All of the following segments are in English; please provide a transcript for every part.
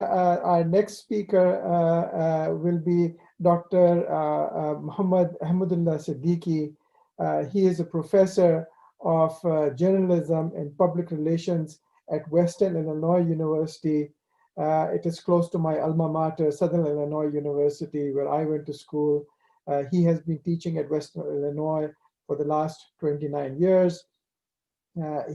Our next speaker will be Dr. Mohammad Ahmadullah Siddiqi. He is a professor of journalism and public relations at Western Illinois University. It is close to my alma mater, Southern Illinois University, where I went to school. He has been teaching at Western Illinois for the last 29 years.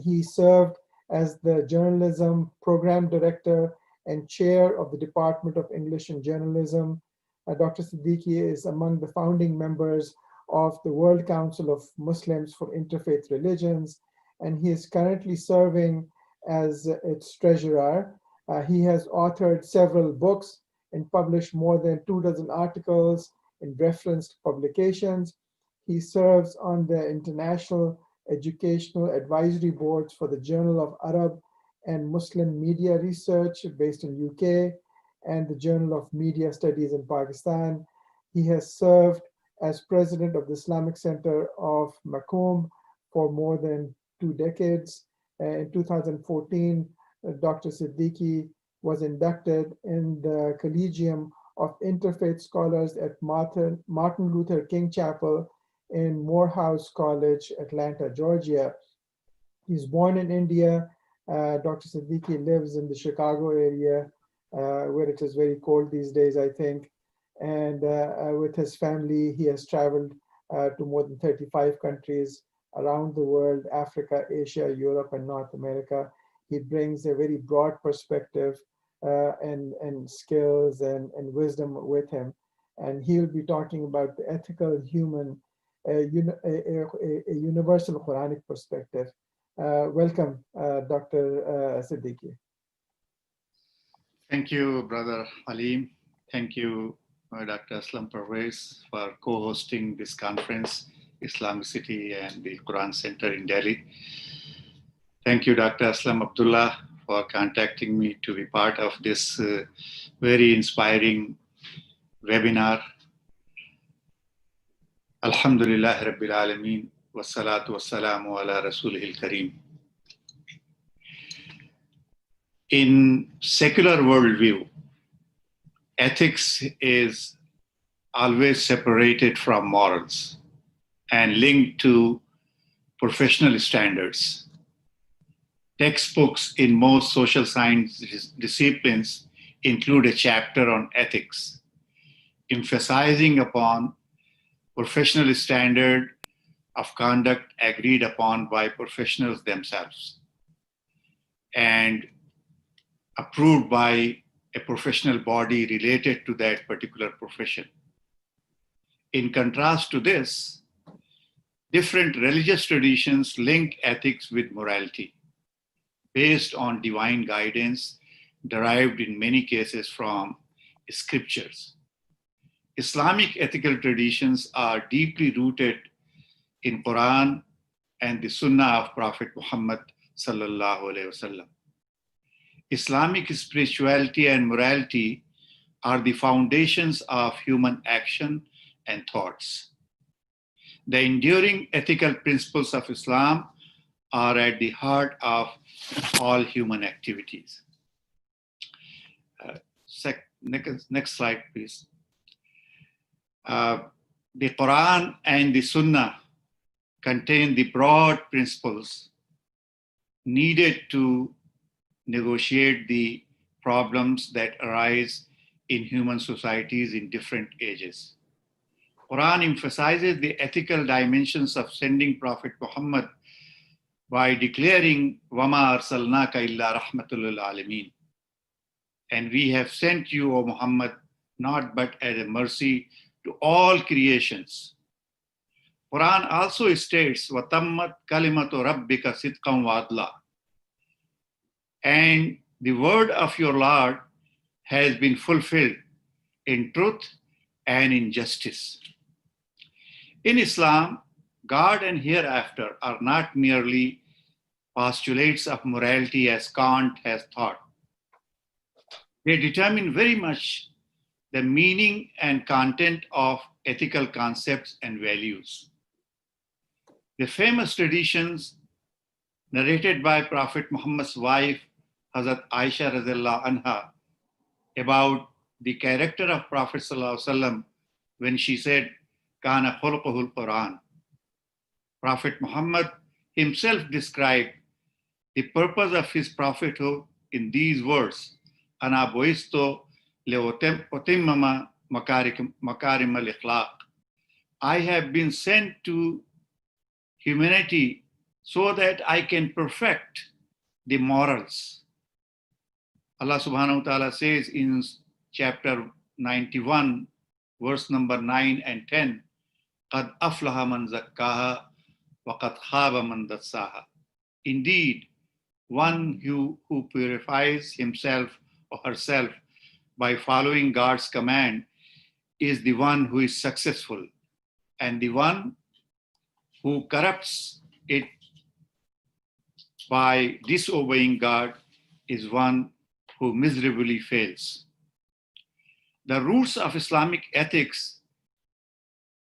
He served as the journalism program director and chair of the Department of English and Journalism. Dr. Siddiqui is among the founding members of the World Council of Muslims for Interfaith Religions, and he is currently serving as its treasurer. He has authored several books and published more than 24 articles in referenced publications. He serves on the International Educational Advisory Boards for the Journal of Arab and Muslim Media Research based in UK and the Journal of Media Studies in Pakistan. He has served as president of the Islamic Center of Macomb for more than 2 decades. In 2014, Dr. Siddiqui was inducted in the Collegium of Interfaith Scholars at Martin Luther King Chapel in Morehouse College, Atlanta, Georgia. He's born in India. Dr. Siddiqui lives in the Chicago area, where it is very cold these days, I think. And with his family, he has traveled to more than 35 countries around the world: Africa, Asia, Europe, and North America. He brings a very broad perspective and skills and wisdom with him. And he'll be talking about the ethical human, a universal Quranic perspective. Welcome, Dr. Siddiqui. Thank you, Brother Aleem. Thank you, Dr. Aslam Parvez, for co-hosting this conference, IslamiCity and the Quran Center in Delhi. Thank you, Dr. Aslam Abdullah, for contacting me to be part of this very inspiring webinar. Alhamdulillah Rabbil Alameen, wassalatu wassalamu ala Rasulihil Kareem. In secular worldview, ethics is always separated from morals and linked to professional standards. Textbooks in most social science disciplines include a chapter on ethics, emphasizing upon professional standard of conduct agreed upon by professionals themselves and approved by a professional body related to that particular profession. In contrast to this, different religious traditions link ethics with morality based on divine guidance derived in many cases from scriptures. Islamic ethical traditions are deeply rooted in Quran and the Sunnah of Prophet Muhammad sallallahu alaihi wasallam. Islamic spirituality and morality are the foundations of human action and thoughts. The enduring ethical principles of Islam are at the heart of all human activities. Next slide, please. The Quran and the Sunnah contain the broad principles needed to negotiate the problems that arise in human societies in different ages. Quran emphasizes the ethical dimensions of sending Prophet Muhammad by declaring, وَمَا أَرْسَلْنَاكَ إِلَّا رَحْمَةً لِلْعَالَمِينَ. And we have sent you, O Muhammad, not but as a mercy to all creations. Quran also states, وَتَمَّتْ كَلِمَةُ رَبِّكَ صِدْقًا وَعَدْلًا. And the word of your Lord has been fulfilled in truth and in justice. In Islam, God and hereafter are not merely postulates of morality as Kant has thought. They determine very much the meaning and content of ethical concepts and values. The famous traditions narrated by Prophet Muhammad's wife, Hazrat Aisha radiallahu anha, about the character of Prophet ﷺ when she said, Kana khulquhul Quran. Prophet Muhammad himself described the purpose of his prophethood in these words, Ana boisto leotimmama makarim al-ikhlaq. I have been sent to humanity so that I can perfect the morals. Allah subhanahu wa ta'ala says in chapter 91, verse number 9 and 10, قَدْ أَفْلَهَ مَنْ زَكَّاهَا وَقَدْ خَابَ مَنْ دَسَّاهَا. Indeed, one who purifies himself or herself by following God's command is the one who is successful, and the one who corrupts it by disobeying God is one who miserably fails. The roots of Islamic ethics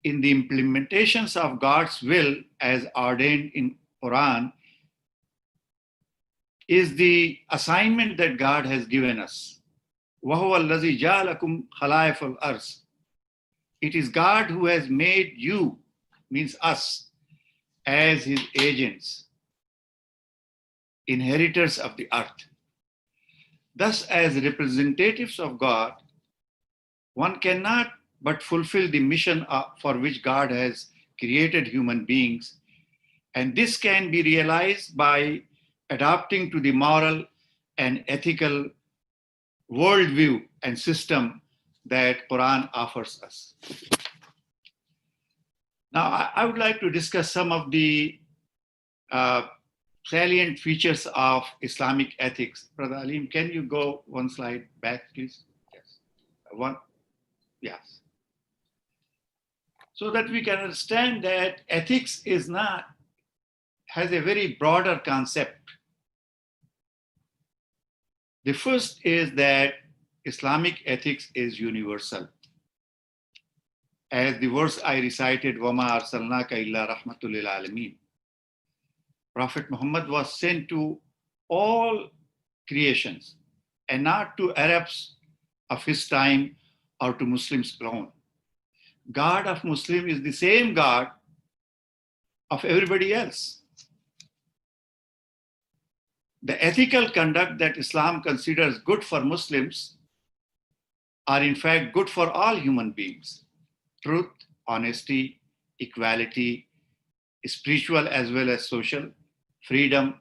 in the implementations of God's will as ordained in Quran is the assignment that God has given us. وَهُوَ الَّذِي جَعَلَكُمْ خَلَائِفَ الْأَرْضِ. It is God who has made you, means us, as his agents, inheritors of the earth. Thus, as representatives of God, one cannot but fulfill the mission for which God has created human beings, and this can be realized by adapting to the moral and ethical worldview and system that Quran offers us. Now, I would like to discuss some of the salient features of Islamic ethics. Brother Alim, can you go one slide back, please? Yes. One. Yes. So that we can understand that ethics has a very broader concept. The first is that Islamic ethics is universal. As the verse I recited, وَمَا أَرْسَلْنَاكَ إِلَّا رَحْمَةٌ لِلْعَالَمِينَ. Prophet Muhammad was sent to all creations and not to Arabs of his time or to Muslims alone. God of Muslim is the same God of everybody else. The ethical conduct that Islam considers good for Muslims are in fact good for all human beings. Truth, honesty, equality, spiritual as well as social, freedom,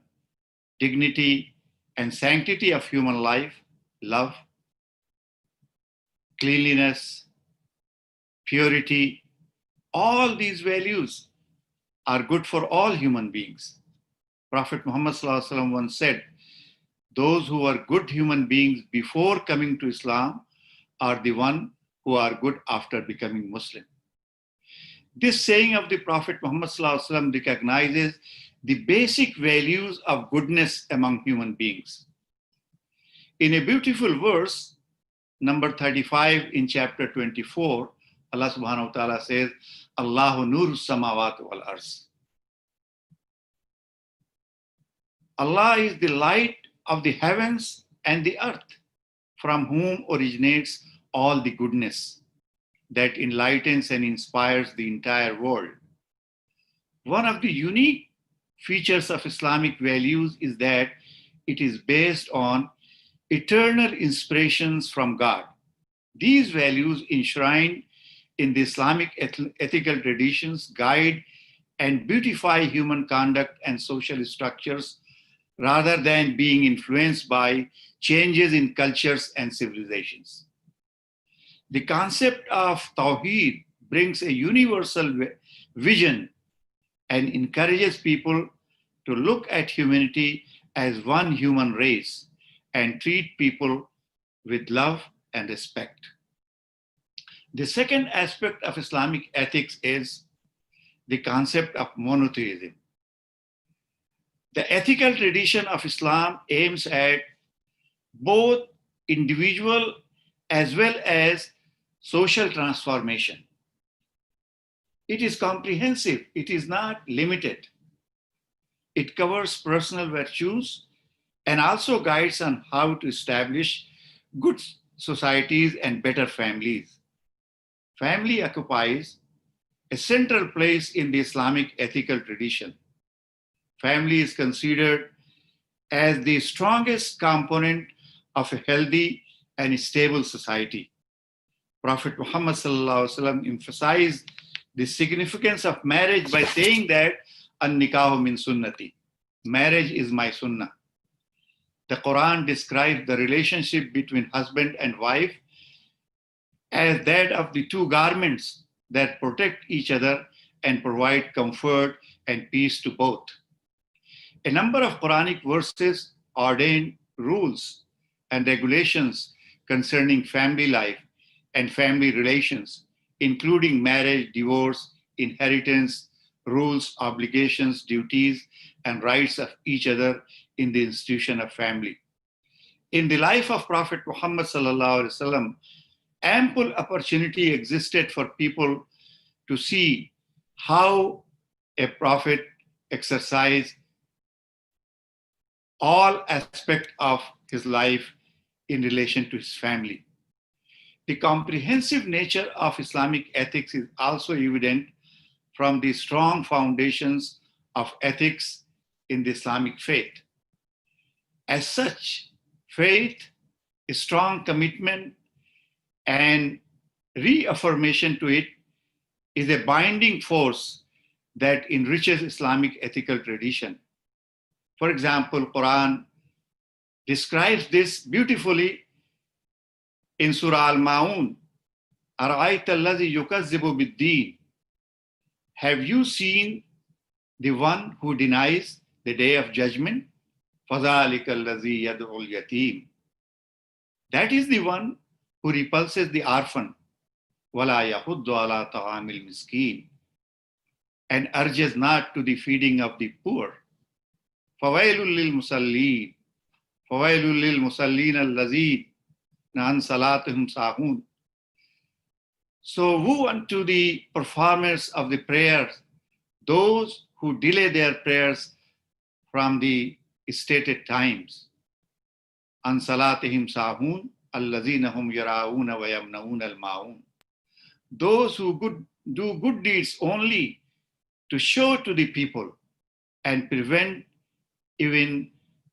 dignity, and sanctity of human life, love, cleanliness, purity, all these values are good for all human beings. Prophet Muhammad ﷺ once said, those who are good human beings before coming to Islam are the one who are good after becoming Muslim. This saying of the Prophet Muhammad ﷺ recognizes the basic values of goodness among human beings. In a beautiful verse, number 35 in chapter 24, Allah subhanahu wa ta'ala says, Allahu nuru samawati wal arz. Allah is the light of the heavens and the earth, from whom originates all the goodness that enlightens and inspires the entire world. One of the unique features of Islamic values is that it is based on eternal inspirations from God. These values enshrined in the Islamic ethical traditions guide and beautify human conduct and social structures rather than being influenced by changes in cultures and civilizations. The concept of Tawheed brings a universal vision and encourages people to look at humanity as one human race and treat people with love and respect. The second aspect of Islamic ethics is the concept of monotheism. The ethical tradition of Islam aims at both individual as well as social transformation. It is comprehensive, it is not limited. It covers personal virtues and also guides on how to establish good societies and better families. Family occupies a central place in the Islamic ethical tradition. Family is considered as the strongest component of a healthy and stable society. Prophet Muhammad emphasized the significance of marriage by saying that an-nikahu min sunnati, marriage is my sunnah. The Quran describes the relationship between husband and wife as that of the two garments that protect each other and provide comfort and peace to both. A number of Quranic verses ordain rules and regulations concerning family life and family relations, including marriage, divorce, inheritance, rules, obligations, duties, and rights of each other in the institution of family. In the life of Prophet Muhammad ample opportunity existed for people to see how a prophet exercised all aspects of his life in relation to his family. The comprehensive nature of Islamic ethics is also evident from the strong foundations of ethics in the Islamic faith. As such, faith, a strong commitment, and reaffirmation to it is a binding force that enriches Islamic ethical tradition. For example, Quran describes this beautifully in Surah Al-Ma'un. أَرَأَيْتَ الَّذِي يُكَذِّبُ بِالدِّينِ, have you seen the one who denies the day of judgment? فَذَلِكَ الَّذِي يَدْعُ الْيَتِيمِ, that is the one who repulses the orphan. وَلَا يَحُضُّ عَلَى طَعَامِ الْمِسْكِينِ, and urges not to the feeding of the poor. فَوَيْلٌ لِلْمُصَلِّينَ فَوَيْلٌ لِلْمُصَلِّينَ الَّذِينَ عَنْ صَلَاتِهِمْ سَاهُونَ. So woe unto the performers of the prayers, those who delay their prayers from the stated times. عَنْ صَلَاتِهِمْ سَاهُونَ الَّذِينَ هُمْ يَرَاءُونَ وَيَمْنَعُونَ الْمَاعُونَ. Those who do good deeds only to show to the people and prevent even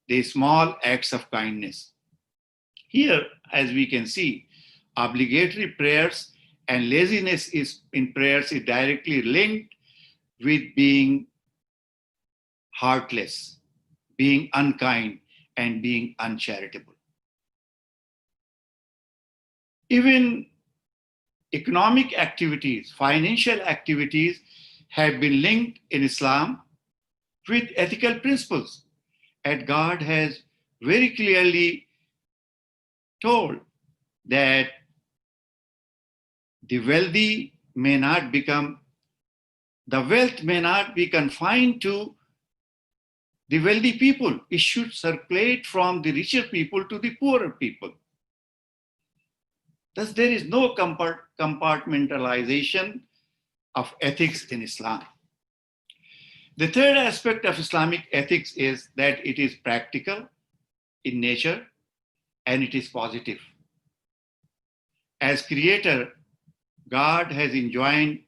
the small acts of kindness. Here, as we can see, obligatory prayers and laziness in prayers is directly linked with being heartless, being unkind, and being uncharitable. Even economic activities, financial activities have been linked in Islam with ethical principles. And God has very clearly told that the wealth may not be confined to the wealthy people. It should circulate from the richer people to the poorer people. Thus, there is no compartmentalization of ethics in Islam. The third aspect of Islamic ethics is that it is practical in nature and it is positive. As Creator, God has enjoined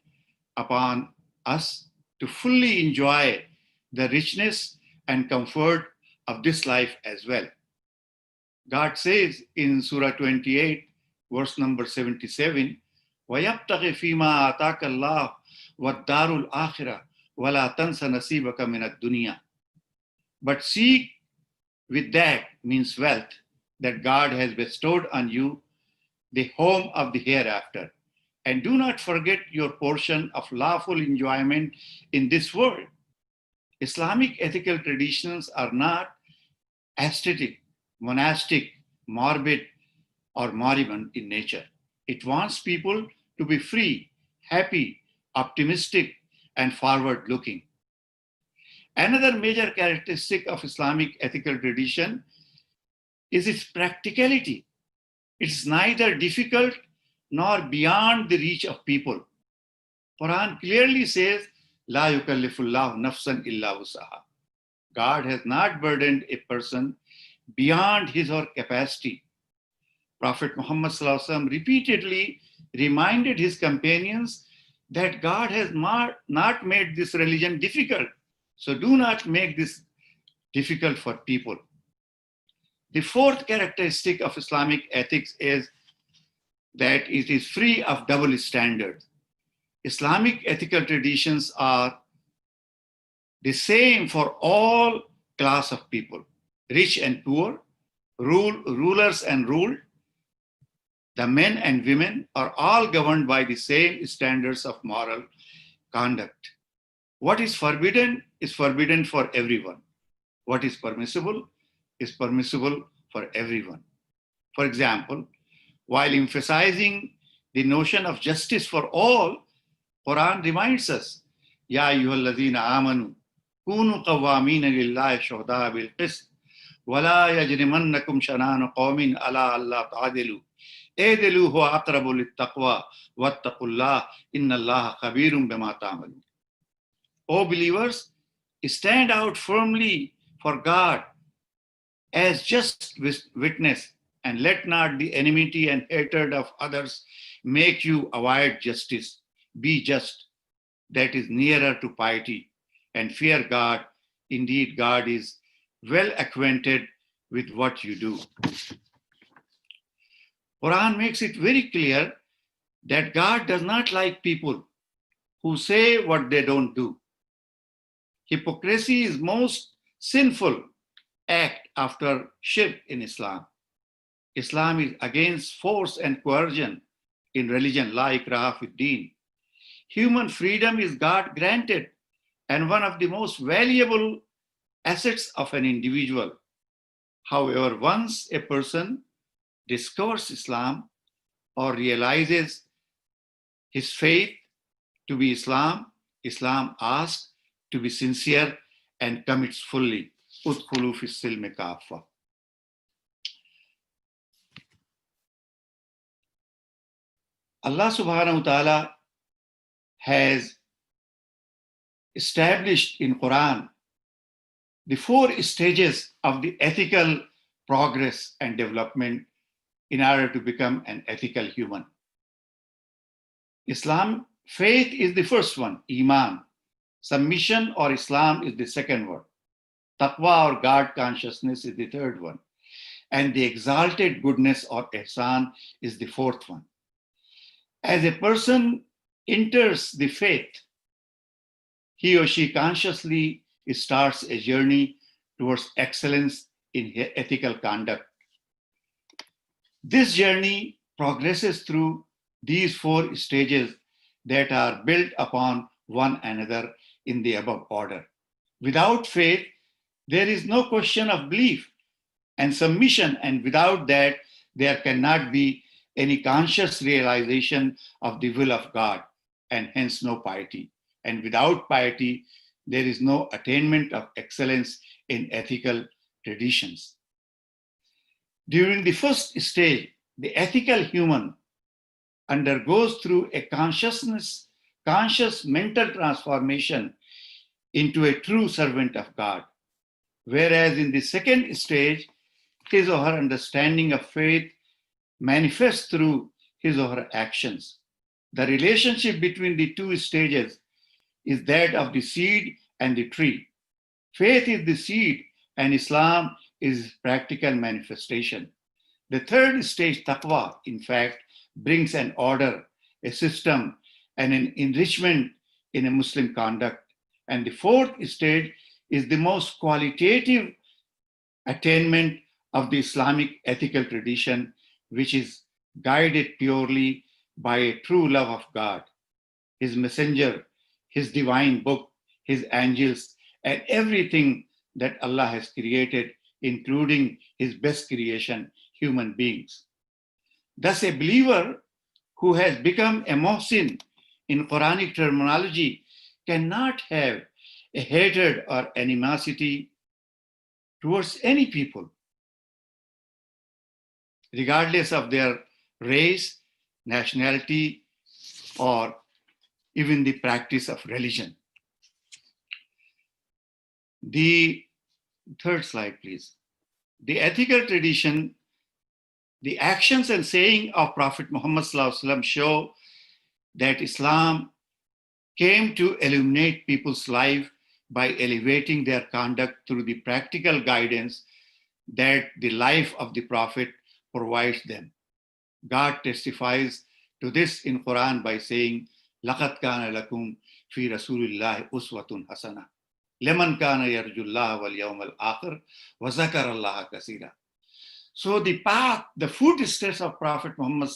upon us to fully enjoy the richness and comfort of this life as well. God says in Surah 28, verse number 77, وَيَبْتَغِ فِي مَا آتَاكَ اللَّهُ وَالدَّارُ الْآخِرَةُ وَلَا تَنْسَ نَصِيبَكَ مِنَ الدُّنْيَا. But seek with that, means wealth, that God has bestowed on you, the home of the hereafter. And do not forget your portion of lawful enjoyment in this world. Islamic ethical traditions are not aesthetic, monastic, morbid, or moribund in nature. It wants people to be free, happy, optimistic, and forward-looking. Another major characteristic of Islamic ethical tradition is its practicality. It's neither difficult nor beyond the reach of people. Quran clearly says, "La yukallifullahu nafsan illa wusaha." God has not burdened a person beyond his or capacity. Prophet Muhammad ﷺ repeatedly reminded his companions that God has not made this religion difficult. So do not make this difficult for people. The fourth characteristic of Islamic ethics is that it is free of double standards. Islamic ethical traditions are the same for all class of people, rich and poor, rulers and ruled. The men and women are all governed by the same standards of moral conduct. What is forbidden for everyone. What is permissible for everyone. For example, while emphasizing the notion of justice for all, Quran reminds us, Ya ayyuhalladhina amanu, kunu qawwamina lillahi shuhada bil qist, wala yajrimannakum shananu qawmin ala alla ta'adilu. Edilu huwa aqrabu littaqwa, wattaqullah, inna allaha khabirum bima ta'malun. O believers, stand out firmly for God as just witness, and let not the enmity and hatred of others make you avoid justice. Be just, that is nearer to piety, and fear God. Indeed, God is well acquainted with what you do. Quran makes it very clear that God does not like people who say what they don't do. Hypocrisy is most sinful act after shirk in Islam. Islam is against force and coercion in religion, la ikraha fid din. Human freedom is God granted and one of the most valuable assets of an individual. However, once a person discovers Islam or realizes his faith to be Islam, Islam asks to be sincere and commits fully. Udkhulu fi silmi kaffa. Allah subhanahu wa ta'ala has established in Quran the four stages of the ethical progress and development in order to become an ethical human. Islam, faith is the first one, Iman. Submission or Islam is the second one. Taqwa or God consciousness is the third one. And the exalted goodness or ihsan is the fourth one. As a person enters the faith, he or she consciously starts a journey towards excellence in ethical conduct. This journey progresses through these four stages that are built upon one another in the above order. Without faith, there is no question of belief and submission, and without that, there cannot be any conscious realization of the will of God, and hence no piety. And without piety, there is no attainment of excellence in ethical traditions. During the first stage, the ethical human undergoes through a conscious mental transformation into a true servant of God. Whereas in the second stage, his or her understanding of faith manifests through his or her actions. The relationship between the two stages is that of the seed and the tree. Faith is the seed and Islam is practical manifestation. The third stage, taqwa, in fact, brings an order, a system, and an enrichment in a Muslim conduct. And the fourth stage is the most qualitative attainment of the Islamic ethical tradition, which is guided purely by a true love of God, His messenger, His divine book, His angels, and everything that Allah has created, including His best creation, human beings. Thus, a believer who has become a muhsin in Quranic terminology cannot have a hatred or animosity towards any people, regardless of their race, nationality, or even the practice of religion. The third slide, please. The ethical tradition The actions and saying of Prophet Muhammad show that Islam came to illuminate people's life by elevating their conduct through the practical guidance that the life of the Prophet provides them. God testifies to this in Quran by saying, لَقَدْ كَانَ لَكُمْ فِي رَسُولِ اللَّهِ أُسْوَةٌ حَسَنَةٌ لَمَنْ كَانَ يَرْجُو اللَّهَ وَالْيَوْمَ الْآخِرَ وَذَكَرَ اللَّهَ كَثِيرًا. So the path, the footsteps of Prophet Muhammad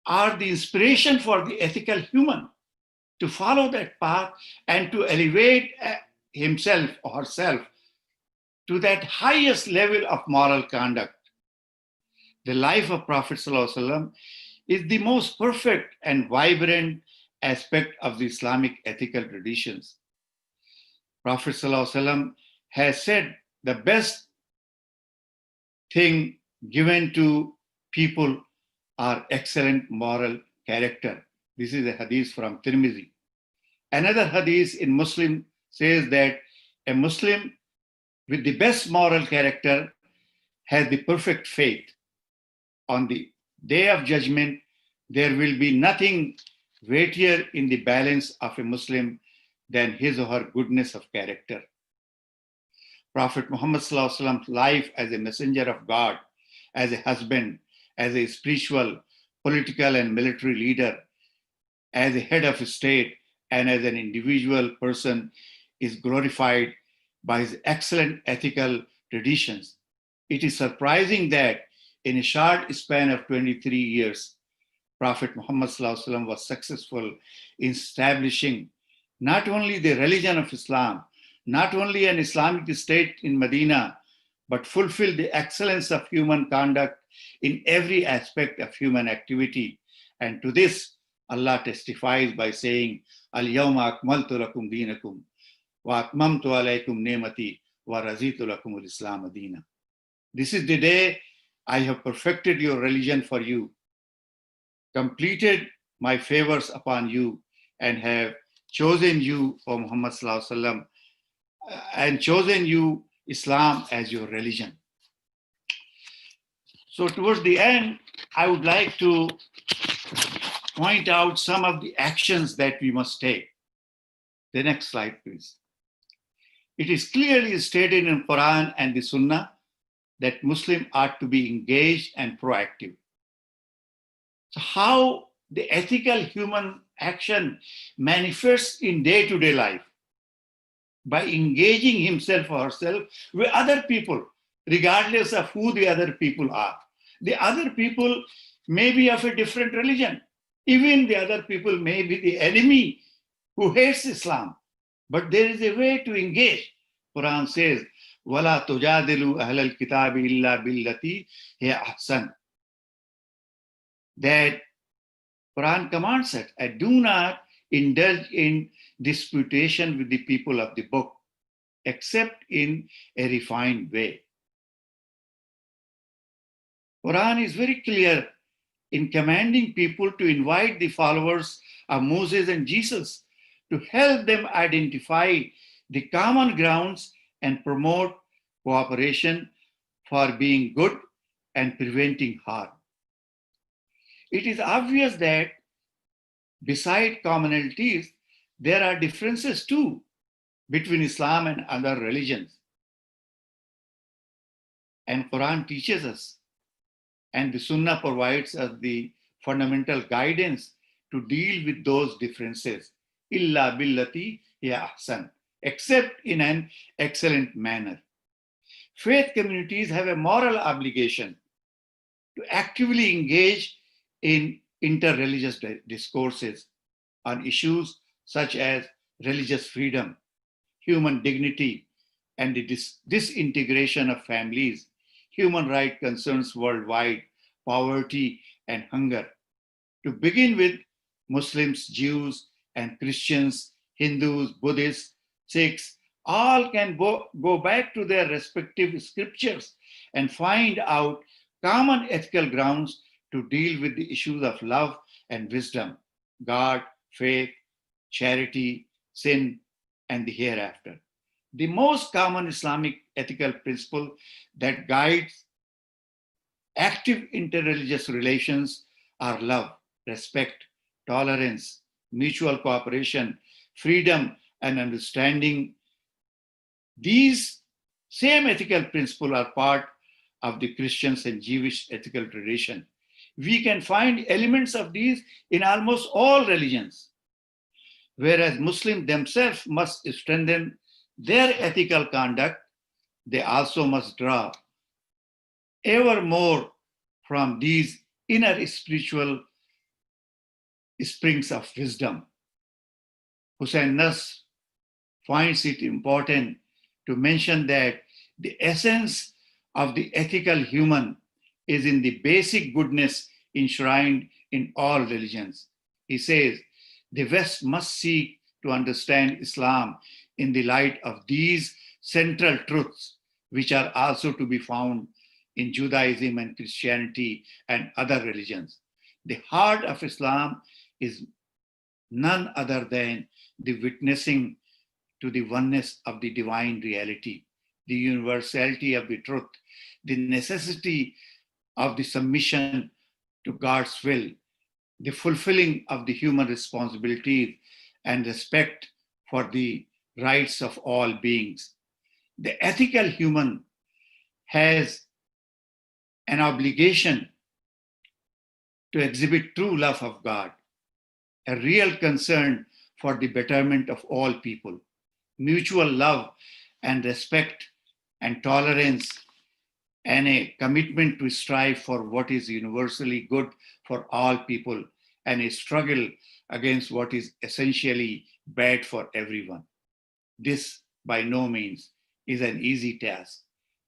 are the inspiration for the ethical human to follow that path and to elevate himself or herself to that highest level of moral conduct. The life of Prophet ﷺ is the most perfect and vibrant aspect of the Islamic ethical traditions. Prophet ﷺ has said the best thing given to people are excellent moral character. This is a hadith from Tirmidhi. Another hadith in Muslim says that a Muslim with the best moral character has the perfect faith. On the day of judgment, there will be nothing weightier in the balance of a Muslim than his or her goodness of character. Prophet Muhammad's life as a messenger of God, as a husband, as a spiritual, political, and military leader, as a head of a state, and as an individual person is glorified by his excellent ethical traditions. It is surprising that in a short span of 23 years, Prophet Muhammad was successful in establishing not only the religion of Islam, not only an Islamic state in Medina, but fulfill the excellence of human conduct in every aspect of human activity. And to this, Allah testifies by saying, Al-yawma akmaltu lakum dinakum wa atmamtu alaykum ni'mati wa razitu lakum al-Islam adina. This is the day I have perfected your religion for you, completed my favors upon you, and have chosen you, O Muhammad sallallahu alaihi wasallam, and chosen you Islam as your religion. So towards the end, I would like to point out some of the actions that we must take. The next slide, please. It is clearly stated in Quran and the Sunnah that Muslims ought to be engaged and proactive. So how the ethical human action manifests in day-to-day life? By engaging himself or herself with other people, regardless of who the other people are. The other people may be of a different religion. Even the other people may be the enemy who hates Islam. But there is a way to engage. Quran says, وَلَا تُجَادِلُوا أَهْلَ الْكِتَابِ إِلَّا بِالَّتِي هِيَ أَحْسَنُ. That Quran commands us, and do not indulge in disputation with the people of the book, except in a refined way. Quran is very clear in commanding people to invite the followers of Moses and Jesus to help them identify the common grounds and promote cooperation for being good and preventing harm. It is obvious that beside commonalities, there are differences too between Islam and other religions. And Quran teaches us, and the Sunnah provides us the fundamental guidance to deal with those differences. Illa billati hiya ahsan, except in an excellent manner. Faith communities have a moral obligation to actively engage in interreligious discourses on issues such as religious freedom, human dignity, and the disintegration of families, human rights concerns worldwide, poverty and hunger. To begin with, Muslims, Jews, and Christians, Hindus, Buddhists, Sikhs, all can go back to their respective scriptures and find out common ethical grounds to deal with the issues of love and wisdom, God, faith, charity, sin, and the hereafter. The most common Islamic ethical principle that guides Active interreligious relations are love, respect, tolerance, mutual cooperation, freedom, and understanding. These same ethical principles are part of the Christians and Jewish ethical tradition. We can find elements of these in almost all religions, whereas Muslims themselves must strengthen their ethical conduct. They also must draw ever more from these inner spiritual springs of wisdom. Hussein Nas finds it important to mention that the essence of the ethical human is in the basic goodness enshrined in all religions. He says, the West must seek to understand Islam in the light of these central truths, which are also to be found in Judaism and Christianity and other religions. The heart of Islam is none other than the witnessing to the oneness of the divine reality, the universality of the truth, the necessity of the submission to God's will, the fulfilling of the human responsibilities, and respect for the rights of all beings. The ethical human has an obligation to exhibit true love of God, a real concern for the betterment of all people, mutual love and respect and tolerance, and a commitment to strive for what is universally good for all people, and a struggle against what is essentially bad for everyone. This, by no means, is an easy task.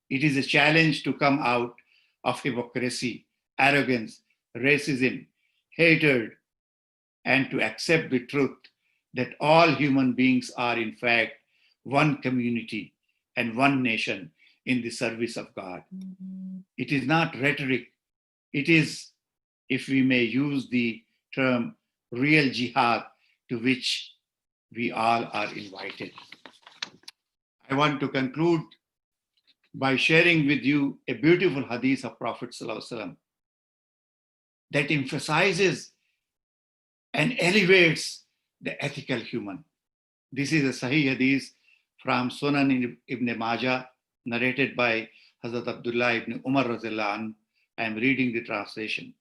It is a challenge to come out of hypocrisy, arrogance, racism, hatred, and to accept the truth that all human beings are, in fact, one community and one nation in the service of God. It is not rhetoric. It is, if we may use the term, real jihad to which we all are invited. I want to conclude by sharing with you a beautiful hadith of Prophet ﷺ that emphasizes and elevates the ethical human. This is a Sahih hadith from Sunan ibn Majah, narrated by Hazrat Abdullah ibn Umar radhiyallahu anhu. I am reading the translation.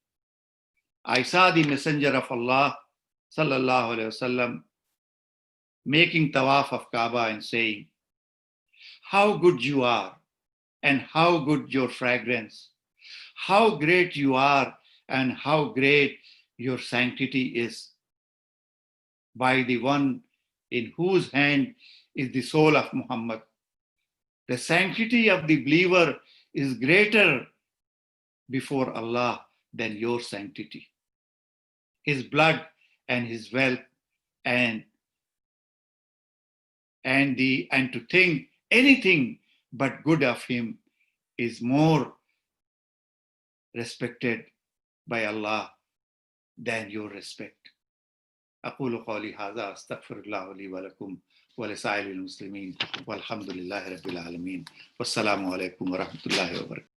I saw the Messenger of Allah sallallahu alaihi wasallam making tawaf of Kaaba and saying, "How good you are, and how good your fragrance! How great you are, and how great your sanctity is! By the one in whose hand is the soul of Muhammad, the sanctity of the believer is greater before Allah than your sanctity. His blood and his wealth and to think anything but good of him is more respected by Allah than your respect." أقول قولي هذا أستغفر الله لي ولكم ولسائر المسلمين والحمد لله رب العالمين والسلام عليكم ورحمة الله وبركاته.